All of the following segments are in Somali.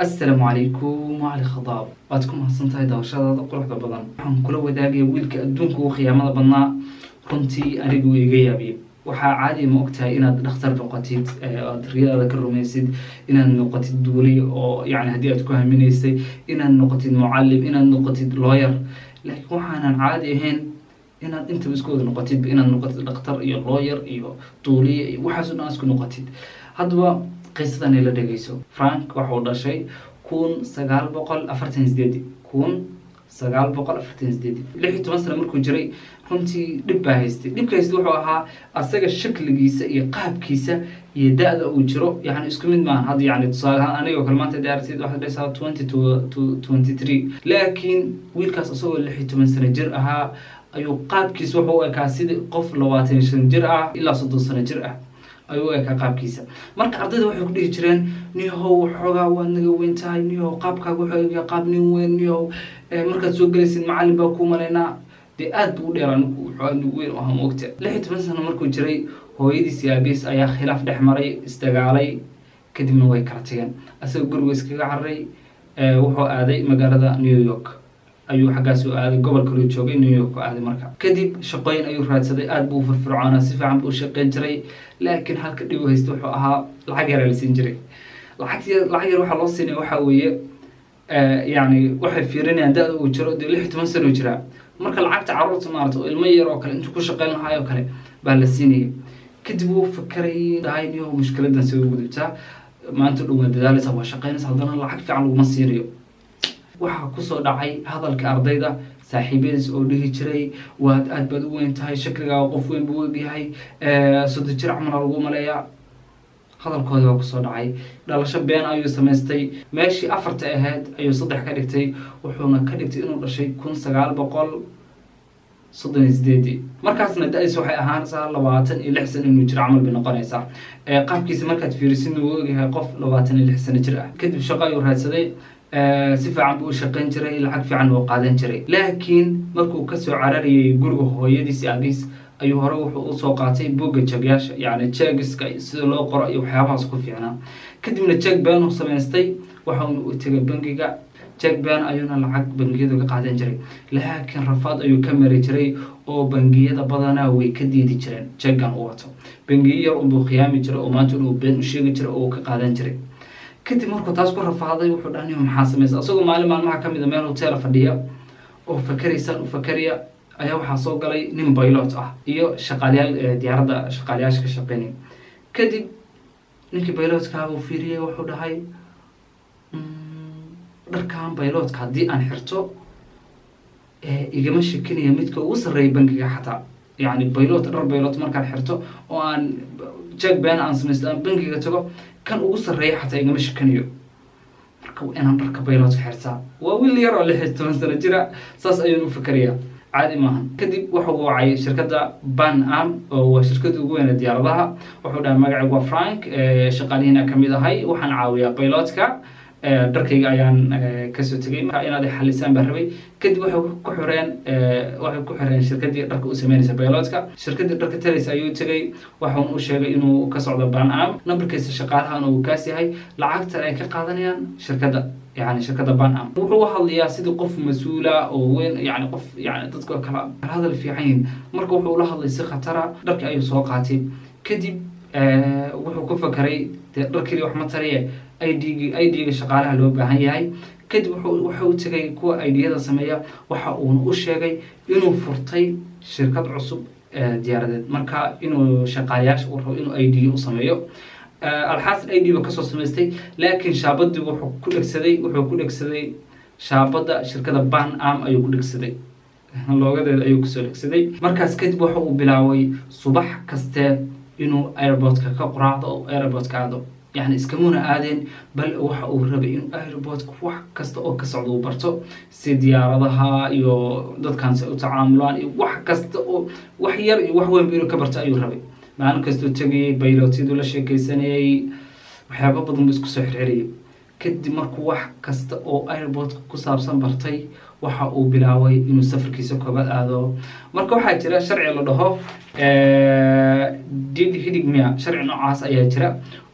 السلام عليكم وعلى خضاب وادكم حسنتهاي daawashadaada quruxda badan waxaan kula wadaagaya wiilka adduunka ugu qiyaamada badnaa runtii anigu iga yaabiyay waxaa caadi ma ogtahay inaad dhakhtar noqotid aad riyadaada ka rumaysid inaad noqotid duuli oo yani haddii aad ku haminaysay inaad noqotid mucallim inaad noqotid lawyer laakiin waxaanan caadi ahayn inaad intaba isku wada noqotid inaad noqotid dhakhtar iyo lawyer iyo duuliye iyo waxaas oo dhan isku noqotid haddaba qisadan ila dhageyso Frank waxa uu dhashay 1948 16 sano markuu jiray runtii dhib baa haystay dhibkaas wuxuu ahaa asaga shakligiisa iyo qaabkiisa iyo da'da uu jiro yani isku mid maahan hadda yani tusaale ahaan aniga kale maanta daartid waxa dhaysaa 20 to 23 laakiin wiilkaas asagoo 16 sano jir ahaa ayuu qaabkiisa wuxuu ekaa sidii qof 25 jir ah ilaa 30 sano jir ah ayuu ekaa qaabkiisa marka ardayda waxay ku dhihi jireen niyow xogaa waa naga weyn tahay niyow qaabkaaga wuxuu egaa qaab nin weyn niyow markaad soo galaysid macallin baa ku maleynaa dee aad buu u dheer anigu wuxuu aad weyn u ahaa moogta 16 sano markuu jiray hooyadiis iyo aabihiis ayaa khilaaf dhex maray isdagaalay kadibna way kala tageen asagoo guriga iskaga cararay wuxuu aaday magaalada New York ayuu xaggaas u aaday gobolka loo joogay New York aaday marka kadib shaqooyin ayuu raadsaday aad buu firfircoonaa si fiican buu shaqeyn jiray laakiin halka dhib uu haysto wuxuu ahaa lacag yar la siin jiray lacag yar waxa loo siinay waxa weeye yani waxay fiirinayaan da'da uu jiro 16 sano jira marka lacagta carruurta maarto ilmo yar oo kale intuu ku shaqeyn lahaa oo kale baa la siinay kadib uu fakaray daayniyo mushkiladan soo gudubtaa maanta dhow dadaalisa waa shaqeynaysa haddana lacag fiican laguma siinayo waxa ku soo dhacay hadalka ardayda saaxiibadiis oo dhihi jiray waad aad baad u weyn tahay shakligaaga qof weyn buu yahay soo jir camal lagu maleeyaa hadalkooda waa ku soo dhacay dhalasho been ayuu sameystay meeshii afarta ahayd ayuu saddex ka dhigtay wuxuuna ka dhigtay inuu dhashay 1938 markaasna da'diis waxay ahaanaysaa 26 sano inuu jiro camal bay noqonaysaa qaabkiisa markaad fiirisid uu ogyahay qof 26 sano jir ah kadib shaqo ayuu raadsaday si fiican buu shaqeyn jiray lacag fiican uu qaadan jiray laakiin markuu ka soo carariyay guriga hooyadiis iyo aabihiis ayuu hore wuxuu u soo qaatay buugga jagyaasha yani chegiska sida loo qoro iyo waxyaabahaas ku fiicnaa kadibna check baan uu sameystay waxa uu tagay bangiga check baan ayuuna lacag bangiyada ka qaadan jiray laakiin rafaad ayuu ka mari jiray oo bangiyada badanaa way ka diidi jireen checkan uu wato bangiyo yar uu khiyaami jiray oo maanta uu been u sheegi jiray oo ka qaadan jiray kadib markuu taas ku rafaaday wuxuu dhahnay maxaa sameeyay asagoo maalmaha kamid ah meel hotel fadhiya oo fakariya ayaa waxa soo galay nin pilot ah iyo shaqaalayaal diyaaradda shaqaalayaasha ka shaqeynay kadib ninkii pilotka uu fiiriyay wuxuu dhahay dharkan pilotka hadii aan xirto igama shakinayo midka ugu sareeyay bangiga xataa yani pilot markaan xirto oo aan check baan aan sameystay bangiga tago kan ugu sareeya xataa igama shakinayo marka inaan dharka pilotka xirtaa waa wiil yar oo 16 sano jira saas ayuu u fikirayaa caadi maahan kadib wuxuu wacay shirkadda Pan Am oo waa shirkadda ugu weyn ee diyaaradaha wuxuu dhahay magacaygu waa Frank shaqaalihiina kamid ahay waxaan caawiyaa pilotka dharkayga ayaan ka soo tagay marka inaad xalisaan baa rabay kadib waxay ku xireen shirkadii dharka u sameynaysa pilotka shirkadii dharka talaysa ayuu tagay waxa uu sheegay inuu ka socdo Pan Am numberkiisa shaqaalahan uu kaas yahay lacagta ay ka qaadanayaan shirkadda يعني شركة Pan Am wuxuu hadlayaa sidii qof mas'uula oo weyn yani qof yani dadka kala hadal fiican marka wuxuu la hadlay si khatara dharka ayuu soo qaatay kadib wuxuu ku fakaray dharkii wax ma tariye ID-ga shaqaalaha loo baahan yahay kadib wuxuu tagay kuwa ID-yada sameeya waxa uu u sheegay inuu furtay shirkad cusub diyaaradeed marka inuu shaqaalayaasha uu rabo inuu ID u sameeyo alxaas ID ba kasoo sameystay laakiin shaabadii wuxuu ku dhegsaday shaabada shirkadda Pan Am ayuu ku dhegsaday loogadeeda ayuu ku soo dhegsaday markaas kadib waxa uu bilaaway subax kaste inuu airportka ka quraacdo oo airportka aado يعني iskamuuna aadeen bal waxa uu rabay in airportka wax kasta oo ka socdo uu barto si diyaaradaha iyo dadkan si u tacaamulaan iyo wax kasta oo wax yar iyo wax weyn inuu ka barto ayuu rabay maalin kasta tagay pilotidu la sheekaysanayay waxyaabo badan isku soo xirxiriyay kadib markuu wax kasta oo airportka ku saabsan bartay waxa uu bilaaway inuu safarkiisa koobaad aado marka waxa jira sharci la dhaho did hidigmiya sharci noocaas ayaa jira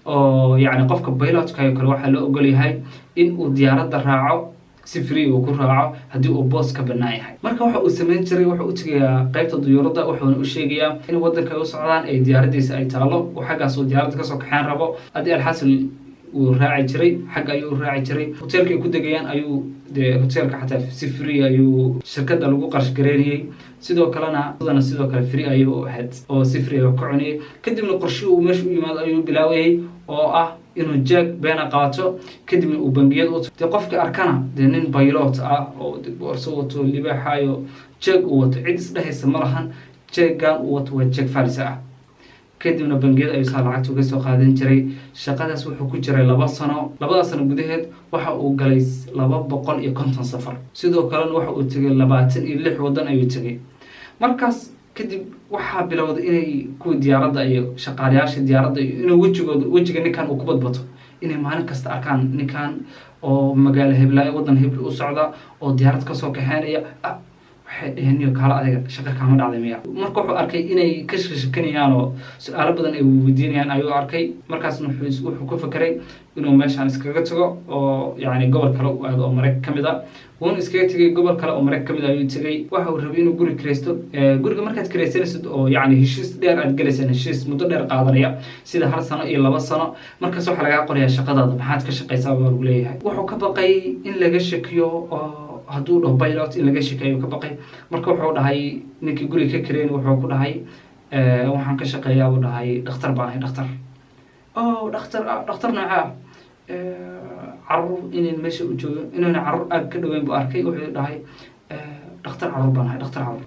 oo yani qofka pilotka kale waxaa loo ogol yahay in uu diyaaradda raaco si free uu ku raaco haddii uu boos ka bannaan yahay. marka waxa uu samayn jiray wuxuu u tegayaa qaybta diyuuradda wuxuuna u sheegayaa in waddanka ay u socdaan ay diyaaraddiisa ay taalo oo xaggaas uu diyaaradda kasoo kaxeen rabo. haddii alxasil uu raaci jiray xagga ayuu raaci jiray hoteelka ay ku degayaan ayuu dee hoteelka xataa si free ayuu shirkadda lagu qarash gareynayay sidoo kalena sidoo kale free ayuu ahayd oo si free ayuu ka cunayay. kadibna qorshii uu meesha u yimaado ayuu bilaawayay oo ah inuu jeeg beena qaato kadibna uu bangiyada u dee qofkii arkana dee nin pilot ah oo borso wato libaaxayo jeeg uu wato cid isdhehaysa ma lahan jeeggan uu wato waa jeeg falsa ah. kadibna bangiyada ayuu saa lacagta uga soo qaadan jiray. shaqadaas wuxuu ku jiray 2 sano. 2 sano gudaheed waxa uu galay 250 safar. sidoo kalena waxa uu tegay 26 waddan ayuu tegay. markaas kadib waxaa bilowday inay kuwa diyaaradda iyo shaqaalayaasha diyaaradda inuu wejiga ninkan uu ku badbato inay maalin kasta arkaan ninkan oo magaalo heblaayo waddan hebl u socda oo diyaarad kasoo kaxeynaya. waxay dheheen niyo kaala adiga shaqa kaama dhacday miya. marka wuxuu arkay inay ka shakanayaan oo su-aalo badan ay weydiinayaan ayuu arkay. markaasna wuxuu ku fakeray inuu meeshaan iskaga tago oo yani gobol kale u aado oo Mareykan ka mid ah. wuuna iskaga tegay gobol kale oo Mareykan ka mid ah ayuu tegay. waxa uu rabay inuu guri kiraysto. guriga markaad kiraysanaysid oo yani heshiis dheer aad galaysaan heshiis muddo dheer qaadanaya sida 1 sano iyo 2 sano. markaas waxaa lagaa qorayaa shaqadaada maxaad ka shaqaysaa baa lagu leeyahay. wuxuu ka baqay in laga shakiyo oo hadduu dhaho pilot in laga shaqeeyo ka baqay. marka wuxuu dhahay ninkii guriga ka kareyn wuxuu ku dhahay waxaan ka shaqeeyaa uu dhahay dhakhtar baan ahay dhakhtar. dhakhtar nooca carruur inay meesha u joogo inuuna carruur aad ka dhaweyn buu arkay. wuxuu dhahay dhakhtar carruur baan ahay dhakhtar carruur.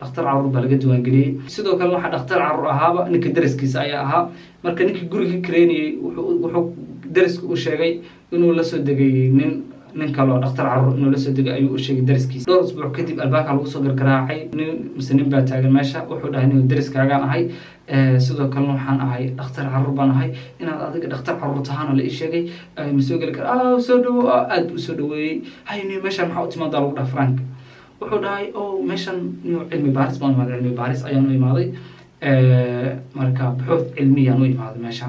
dhakhtar carruur baa laga diiwaangeliyey. sidoo kale waxaa dhakhtar carruur ahaaba ninka dariskiisa ayaa ahaa. marka ninkii guriga ka kareynayay wuxuu dariska u sheegay inuu la soo degay nin kale oo dhakhtar carruur inuu la soo degay ayuu u sheegay dariskiisa. 2 usbuuc kadib albaabka lagu soo gargaraacay nin baa taagan meesha. wuxuu dhahay inuu dariskaagaan ahay sidoo kalena waxaan ahay dhakhtar carruur baan ahay inaad adiga dhakhtar carruur tahaana la ii sheegay ma soo geli kara. soo dhawo aad u soo dhaweeyey. hay niyo meeshaan maxaa u timaadaa lagu dhaha Frank. wuxuu dhahay meeshan niyo cilmi baaris baan imaaday cilmi baaris ayaan u imaaday marka buxuud cilmiyaan u imaaday meesha.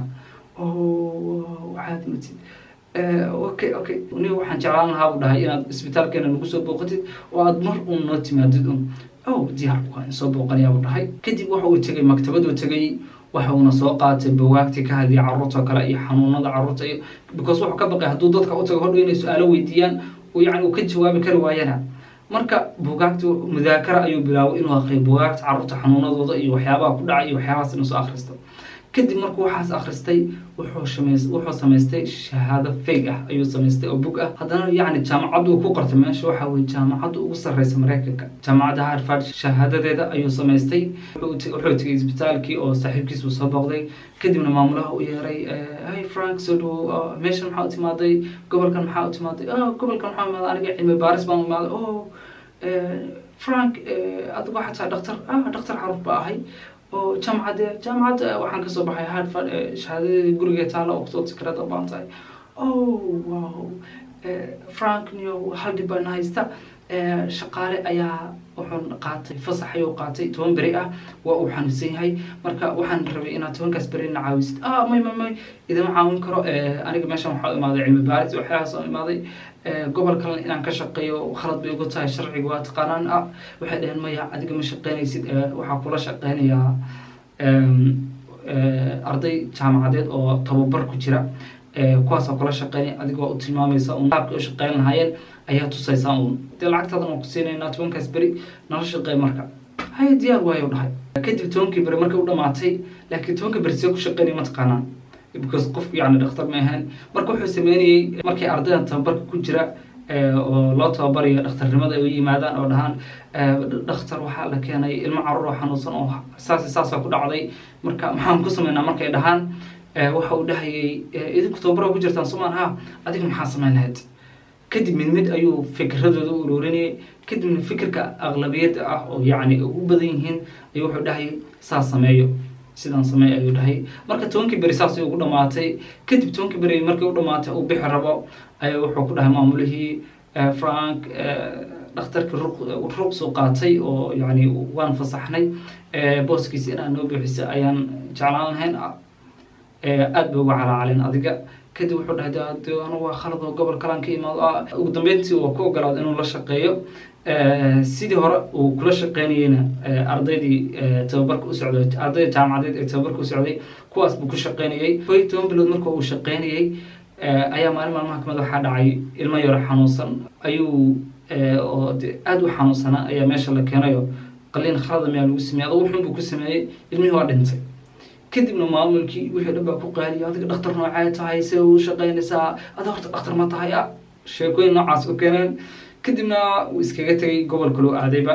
waxaad matid okay niyo waxaan jeclaan lahaa buu dhahay inaad isbitaalkeena nagu soo booqatid oo aad mar uun noo timaadid diyaar waan soo booqanayaa buu dhahay. kadib waxa uu tegay maktabaduu tegay waxa uuna soo qaatay buugaagtii ka hadlaya carruurta kale iyo xanuunada carruurta iyo because wuxuu ka baqay hadduu dadka u tago hodhow inay su-aalo weydiiyaan oo yani uu ka jawaabi kari waayana. marka buugaagta mudaakara ayuu bilaabay inuu akhriyo buugaagta carruurta xanuunadooda iyo waxyaabaha ku dhacay iyo waxyaabahaas inuu soo akhristo. kadib markuu waxaas akhristay wuxuu samaystay shahaado fake ah ayuu samaystay oo bug ah. haddana yani jaamacaddu ku qortay meesha waxa weye jaamacadda ugu sarreysa Mareykanka jaamacadda Harvard shahaadadeeda ayuu samaystay. wuxuu tegay isbitaalkii oo saaxiibkiis uu soo booqday. kadibna maamulaha u yeeray hey Frank soo dhawo meeshan maxaa u timaaday gobolkan maxaa u timaaday. gobolkan waxaa imaaday aniga cilmi baaris baan imaaday. Frank adigu xataa dhakhtar carruur baa ahay oo jaamacadda waxaan kasoo baxay Harvard shahaadadeedii guriga taala oo kusoo tikrada baan tahay. wow Frank niyo hal dhib baan haysta. shaqaale ayaa wuxuu qaatay fasax ayuu qaatay 10 beri ah waa uu xanuunsan yahay. marka waxaan rabay inaad 10kaas beri na caawisid. may idama caawin karo aniga meeshan waxaa imaaday cilmi baaris waxyaalahaas oo imaaday gobol kale inaan ka shaqeeyo khalad bay ugu tahay sharciga waa taqaanaan. waxay dhaheen maya adiga ma shaqeynaysid waxaa kula shaqeynayaa arday jaamacadeed oo tababar ku jira kuwaasoo kula shaqeynaya adiga waa u tilmaamaysa un qaabka u shaqeyn lahaayeen ayaa tusaysaa un dee lacagtaadan waan ku siinaynaa 10kaas beri nala shaqeey. marka hay diyaar waayo dhahay. kadib 10kii beri markay u dhamaatay laakiin 10kii beri see ku shaqeynaya ma taqaanaan because qofku yani dhakhtar ma ahaan. marka wuxuu sameynayay markay ardaydan tababarka ku jira oo loo tababarayo dhakhtarnimada ay u yimaadaan oo dhahaan dhakhtar waxaa la keenay ilmo carruur oo xanuunsan oo saasa ku dhacday marka maxaan ku sameynaa markay dhahaan waxa uu dhahayay idinku tababar ku jirtaan Soomaan adiga maxaa sameyn lahayd. kadib mid ayuu fikradooda u ururinayay. kadibna fikirka aqlabiyadda ah oo yani ugu badan yihiin ayuu wuxuu dhahayay saas sameeyo sidaan sameey ayuu dhahay. marka 10kii beri saas ugu dhamaatay. kadib 10kii beri markii u dhamaatay uu bixi rabo ayuu wuxuu ku dhahay maamulihii Frank dhakhtarkii ruq soo qaatay oo yani waan fasaxnay booskiisa inaan noo bixiso ayaan jeclaan lahayn. aad bay uga calaacaleen adiga kadib wuxuu dhahay anigu waa khalad oo gobol kalaan ka imaado ugu dambeyntii waa ku ogolaada inuu la shaqeeyo sidii hore uu kula shaqeynayeyna ardaydii tababarka u socday ardayda jaamacadeed ee tababarka u socday kuwaas buu ku shaqeynayey 12 bilood marka uu shaqeynayey ayaa maalin maalmaha kamid waxaa dhacay ilmo yaro xanuunsan ayuu oo aad u xanuunsanaa ayaa meesha la keenayo qaliin khalada miyaa lagu sameeyey adoo wuxuun buu ku sameeyey ilmihii waa dhintay kadibna maamulkii wixii dhan baa ku qaaliya adiga dhakhtar noocee tahay see u shaqeynaysaa ada horta dhakhtar ma tahay sheekooyin noocaas u keeneen kadibna uu iskaga tegay gobol kaloo aadayba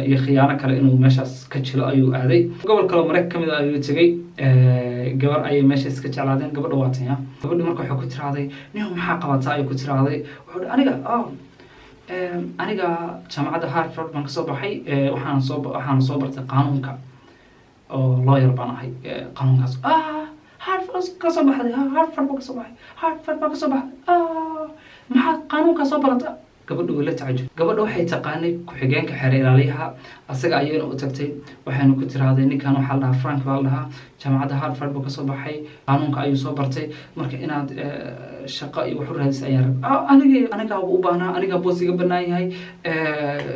iyo khiyaano kale inuu meeshaas ka jilo ayuu aaday gobol kaloo mareykan kamid ah ayuu tegay gabar ayay meesha iska jeclaadeen gabadha waatanya gabadhi marka waxay ku tiraaday nin maxaa qabataa ayay ku tiraaday wuxuu aniga jaamacadda Harvard baan kasoo baxay waxaan soo bartay qaanuunka oo lawyer baan ahay qaanuunkaas Harvard kasoo baxday Harvard baan kasoo baxay Harvard baan kasoo baxay maxaa qaanuunka soo baratay gabadhu way la tacajub gabadha waxay taqaanay ku-xigeenka xeer ilaaliyaha asaga ayayna u tagtay waxayna ku tiraaday ninkan waxaa la dhahaa Frank baa la dhahaa jaamacadda Harvard buu kasoo baxay qaanuunka ayuu soo bartay marka inaad shaqo iyo wax u raadis ayaan aniga u baahnaa aniga boos iga bannaan yahay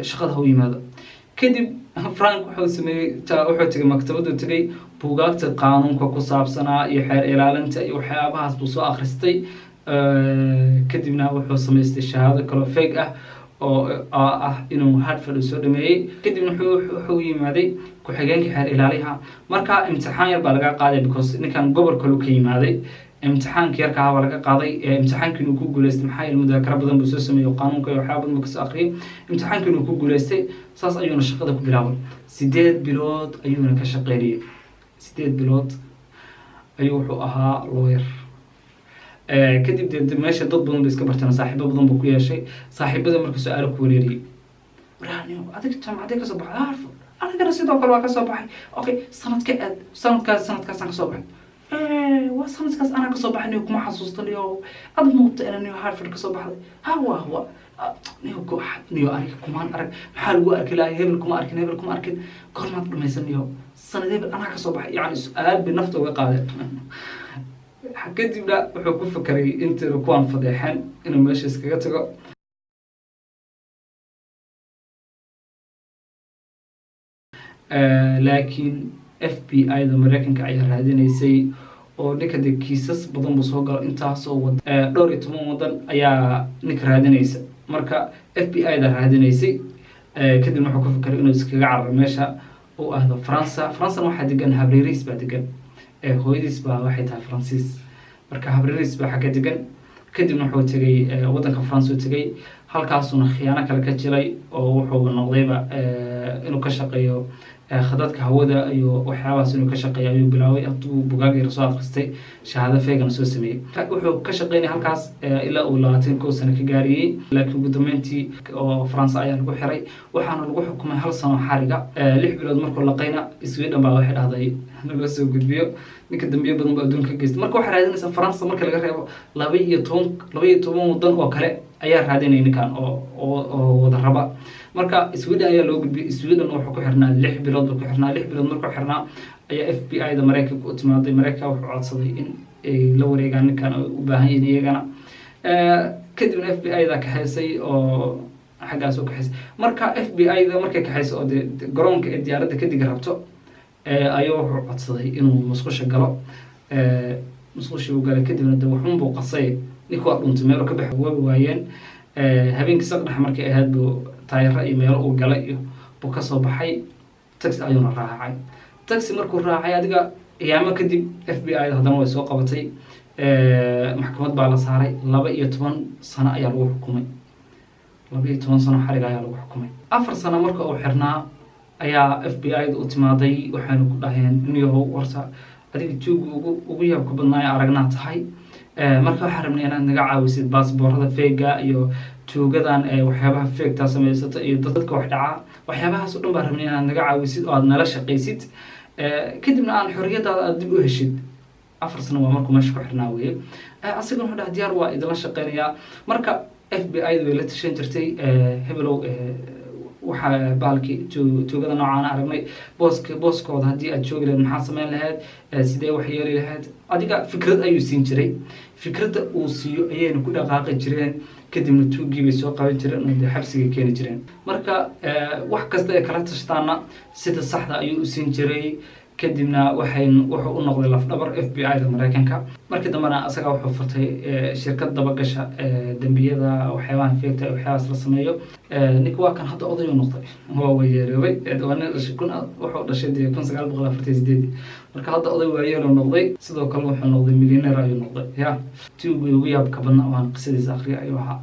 shaqada ha u yimaado kadib Frank wuxuu sameeyey wuxuu tagay maktabaddu tagay buugaagta qaanuunka ku saabsanaa iyo xeer ilaalinta iyo waxyaabahaas buu soo akhristay kadibna wuxuu samaystay shahaado kale fake oo inuu Harvard soo dhameeyay kadibna wuxuu yimaaday ku-xigeenka xeer ilaaliyaha marka imtixaan yar baa laga qaaday because ninkan gobol kale ka yimaaday imtixaankii yarka ahaa laga qaaday imtixaankii inuu ku guuleystay maxaa yeelay mudakara badan buu soo sameeyay qaanuunka iyo waxyaabo badan buu kasoo akhriyay imtixaankii inuu ku guuleystay saas ayuuna shaqada ku bilaabay 8 bilood ayuuna ka shaqeynayay 8 bilood ayuu wuxuu ahaa lawyer kadib meesha dad badan bay iska barteen saaxiibo badan buu ku yeeshay saaxiibada markuu su'aalo ku wareeriyay waraaniyo adiga jaamacadda ka soo baxay Harvard anigana sidoo kale waa ka soo baxay okay sanadkaas aan ka soo baxay waa sanadkaas anaa ka soo baxay kuma xasuustaniyo ad moobta inaan Harvard ka soo baxday waa niyo aniga kumaan arag maxaa lagu arki lahaa hebel kuma arkin goormaad dhamaysanniyo sanad hebel anaa ka soo baxay yani su'aal bay nafta uga qaadeen kadibna wuxuu ku fakaray intii kuwaan fadeexeen inuu meesha iskaga tago laakiin FBI-da Mareykanka ayaa raadinaysay oo ninka de kiisas badan buu soo galo intaasoo dhowr iyo 10 wadan ayaa ninka raadinaysa marka FBI-da raadinaysay kadibna wuxuu ku fakaray inuu iskaga cararo meesha uu aado Faransa waxaa degan habriiriis baa degan hooyadiis baa waxay tahay Faransiis marka habriiriis baa xagga degan kadibna wuxuu tagay wadanka France uu tagay halkaasuna khiyaano kale ka jiray oo wuxuu noqdayba inuu ka shaqeeyo khadadka hawada iyo waxyaabahaas inuu ka shaqeeyo ayuu bilaabay hadduu bugaag yar soo akhristay shahaado feegana soo sameeyey wuxuu ka shaqeynay halkaas ilaa uu 21 sano ka gaariyey laakiin ugu dambeyntii oo France ayaa lagu xiray waxaana lagu xukumay 1 sano xariga 6 bilood markuu laqayna Sweden baa waxay dhahday laga soo gudbiyo ninka dambiyo badan baa adduunka ka geystay marka waxay raadinaysaa France marka laga reebo 12 wadan oo kale ayaa raadinay ninkan oo wada raba marka Sweden ayaa loo gudbiyay Sweden wuxuu ku xirnaa 6 bilood ku xirnaa 6 bilood markuu xirnaa ayaa FBI-da Mareykanka u timaaday Mareykanka wuxuu codsaday in ay la wareegaan ninkan u baahan yahay iyagana kadibna FBI-da ka haysay oo xaggaas oo ka haysay marka FBI-da markay ka haysay oo garoonka ee diyaaradda ka diga rabto ayuu wuxuu codsaday inuu musqusha galo musqusha uu galay kadibna wuxuu buu qasay ninkii waa dhuntay meel ka baxay waayeen habeenkii saqdhax markay ahayd buu taayirra iyo meelo uu galay iyo buu ka soo baxay taxi ayuuna raacay taxi markuu raacay adiga qiyaamo kadib FBI-da haddana way soo qabatay maxkamad baa la saaray 12 sano ayaa lagu xukumay 12 sano xarig ayaa lagu xukumay 4 sano marka uu xirnaa ayaa FBI-da u timaaday waxaanu ku dhaheen inuu warta adiga tuugu ugu yaabka badnaa aragnaa tahay marka waxaan rabnay inaad naga caawisid baasaboorada feega iyo tuugadan waxyaabaha feegta sameysata iyo dadka wax dhaca waxyaabahaas oo dhan baan rabnay inaad naga caawisid oo aad nala shaqaysid kadibna aan xorriyadaada aad dib u heshid 4 sano waa markuu meesha ku xirnaa weeye asagana wuxuu dhahay diyaar waa idinla shaqeynayaa marka FBI-da way la tashan jirtay hebelow waxaa baalkii tuugada noocaan aragnay booskooda haddii aad joogi lahayd maxaa sameyn lahayd sidee wax yeeli lahayd adiga fikrad ayuu siin jiray fikradda uu siiyo ayayna ku dhaqaaqi jireen kadibna tuugii bay soo qaban jireen oo dee xabsiga keeni jireen marka wax kasta ay kala tashtaana sida saxda ayuu u siin jiray kadibna wuxuu u noqday lafdhabar FBI-da Mareykanka markii dambena asaga wuxuu furtay shirkad dabagasha dambiyada waxyaabaha feegta waxyaabahaas la sameeyo ninka waa kan hadda oday u noqday waa weyeeroobay wuxuu dhashay 1948 marka hadda oday waayeelo noqday sidoo kale wuxuu noqday millionaire ayuu noqday tuugii ugu yaabka badnaa waan qisadiisa akhriya ayuu ahaa